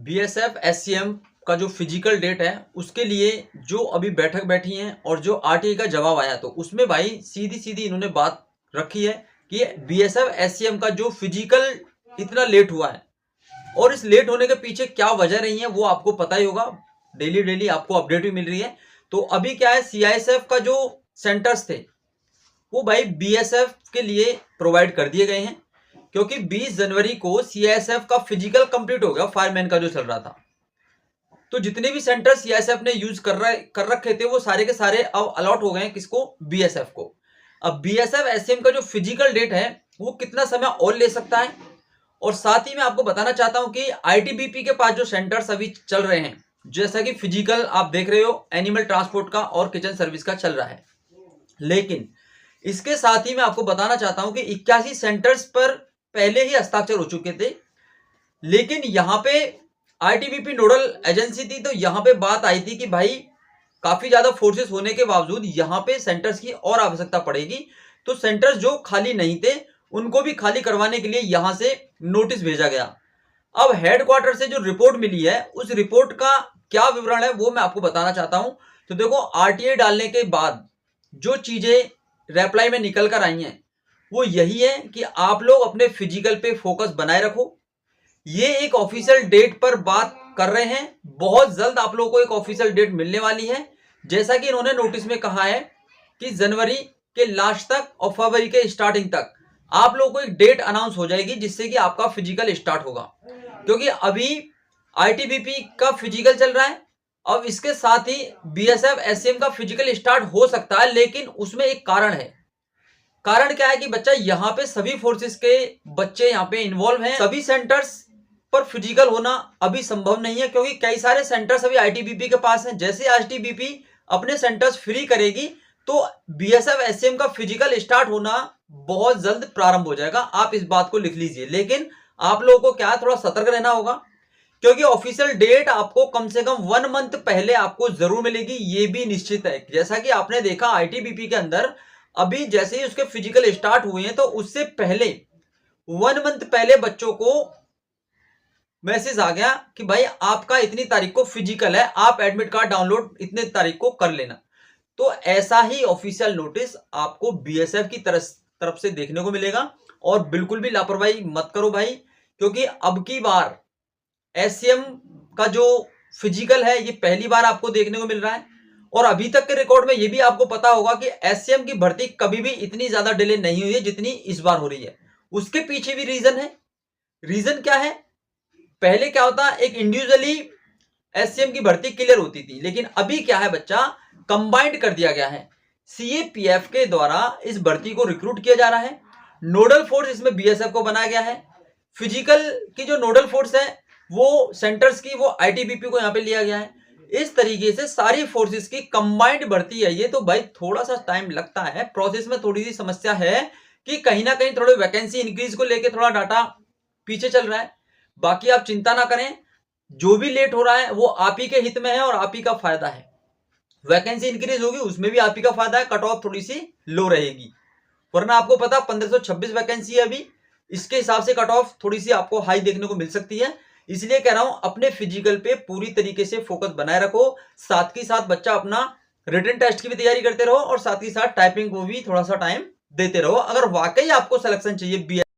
BSF SCM का जो physical date है उसके लिए जो अभी बैठक बैठी है और जो आरटीआई का जवाब आया तो उसमें भाई सीधी सीधी इन्होंने बात रखी है कि बीएसएफ एससीएम का जो फिजिकल इतना लेट हुआ है और इस लेट होने के पीछे क्या वजह रही है वो आपको पता ही होगा। डेली डेली आपको अपडेट भी मिल रही है। तो अभी क्या है, सीआईएसएफ का जो सेंटर्स थे वो भाई बीएसएफ के लिए प्रोवाइड कर दिए गए हैं, क्योंकि 20 जनवरी को सीआईएसएफ का फिजिकल कंप्लीट हो गया फायरमैन का जो चल रहा था। तो जितने भी सेंटर सीआईएसएफ ने यूज कर रखे थे वो सारे के सारे अब अलॉट हो गए हैं किसको, बीएसएफ को। अब बीएसएफ एसएम का जो फिजिकल डेट है वो कितना समय और ले सकता है, और साथ ही मैं आपको बताना चाहता हूं कि आईटीबीपी के पास जो सेंटर्स अभी चल रहे हैं, जैसा कि फिजिकल आप देख रहे हो एनिमल ट्रांसपोर्ट का और किचन सर्विस का चल रहा है, लेकिन इसके साथ ही मैं आपको बताना चाहता हूं कि 81 सेंटर्स पर पहले ही हस्ताक्षर हो चुके थे। लेकिन यहां पे आईटीबीपी नोडल एजेंसी थी, तो यहां पे बात आई थी कि भाई काफी ज्यादा फोर्सेस होने के बावजूद यहां पे सेंटर्स की और आवश्यकता पड़ेगी। तो सेंटर्स जो खाली नहीं थे उनको भी खाली करवाने के लिए यहां से नोटिस भेजा गया। अब हेडक्वार्टर से जो रिपोर्ट मिली है उस रिपोर्ट का क्या विवरण है वो मैं आपको बताना चाहता हूं। तो देखो, आरटीआई डालने के बाद जो चीजें रिप्लाई में निकल कर आई हैं वो यही है कि आप लोग अपने फिजिकल पे फोकस बनाए रखो। ये एक ऑफिशियल डेट पर बात कर रहे हैं, बहुत जल्द आप लोगों को एक ऑफिशियल डेट मिलने वाली है। जैसा कि इन्होंने नोटिस में कहा है कि जनवरी के लास्ट तक और फरवरी के स्टार्टिंग तक आप लोगों को एक डेट अनाउंस हो जाएगी जिससे कि आपका फिजिकल स्टार्ट होगा। क्योंकि अभी आईटीबीपी का फिजिकल चल रहा है, अब इसके साथ ही बीएसएफ एससीएम का फिजिकल स्टार्ट हो सकता है, लेकिन उसमें एक कारण है। कारण क्या है कि बच्चा यहाँ पे सभी फोर्सेस के बच्चे यहाँ पे इन्वॉल्व हैं। सभी सेंटर्स पर फिजिकल होना अभी संभव नहीं है, क्योंकि कई सारे सेंटर्स अभी आईटीबीपी के पास हैं। जैसे आईटीबीपी अपने सेंटर्स फ्री करेगी तो बीएसएफ एससीएम का फिजिकल स्टार्ट होना बहुत जल्द प्रारंभ हो जाएगा। आप इस बात को लिख लीजिए। लेकिन आप लोगों को क्या थोड़ा सतर्क रहना होगा, क्योंकि ऑफिशियल डेट आपको कम से कम 1 मंथ पहले आपको जरूर मिलेगी, ये भी निश्चित है। जैसा कि आपने देखा आईटीबीपी के अंदर अभी जैसे ही उसके फिजिकल स्टार्ट हुए हैं तो उससे पहले 1 मंथ पहले बच्चों को मैसेज आ गया कि भाई आपका इतनी तारीख को फिजिकल है, आप एडमिट कार्ड डाउनलोड इतने तारीख को कर लेना। तो ऐसा ही ऑफिशियल नोटिस आपको बीएसएफ की तरफ से देखने को मिलेगा। और बिल्कुल भी लापरवाही मत करो भाई, क्योंकि अब की बार एससीएम का जो फिजिकल है ये पहली बार आपको देखने को मिल रहा है। और अभी तक के रिकॉर्ड में ये भी आपको पता होगा कि एससीएम की भर्ती कभी भी इतनी ज्यादा डिले नहीं हुई है जितनी इस बार हो रही है। उसके पीछे भी रीजन है। रीजन क्या है, पहले क्या होता, एक इंडिविजुअली एससीएम की भर्ती क्लियर होती थी, लेकिन अभी क्या है बच्चा, कंबाइंड कर दिया गया है। सीएपीएफ के द्वारा इस भर्ती को रिक्रूट किया जा रहा है। नोडल फोर्स इसमें बीएसएफ को बनाया गया है। फिजिकल की जो नोडल फोर्स है वो सेंटर्स की वो आईटीबीपी को यहां पे लिया गया है। इस तरीके से सारी फोर्सेस की कंबाइंड भर्ती है ये। तो भाई थोड़ा सा टाइम लगता है, प्रोसेस में थोड़ी सी समस्या है कि कहीं ना कहीं थोड़ी वैकेंसी इंक्रीज को लेकर थोड़ा डाटा पीछे चल रहा है। बाकी आप चिंता ना करें, जो भी लेट हो रहा है वो आप ही के हित में है और आप ही का फायदा है। वैकेंसी इंक्रीज होगी उसमें भी आप ही का फायदा है, कट ऑफ थोड़ी सी लो रहेगी। वरना आपको पता 1526 वैकेंसी है अभी, इसके हिसाब से कट ऑफ थोड़ी सी आपको हाई देखने को मिल सकती है। इसलिए कह रहा हूं अपने फिजिकल पे पूरी तरीके से फोकस बनाए रखो। साथ ही साथ बच्चा अपना रिटन टेस्ट की भी तैयारी करते रहो और साथ ही साथ टाइपिंग को भी थोड़ा सा टाइम देते रहो। अगर वाकई आपको सिलेक्शन चाहिए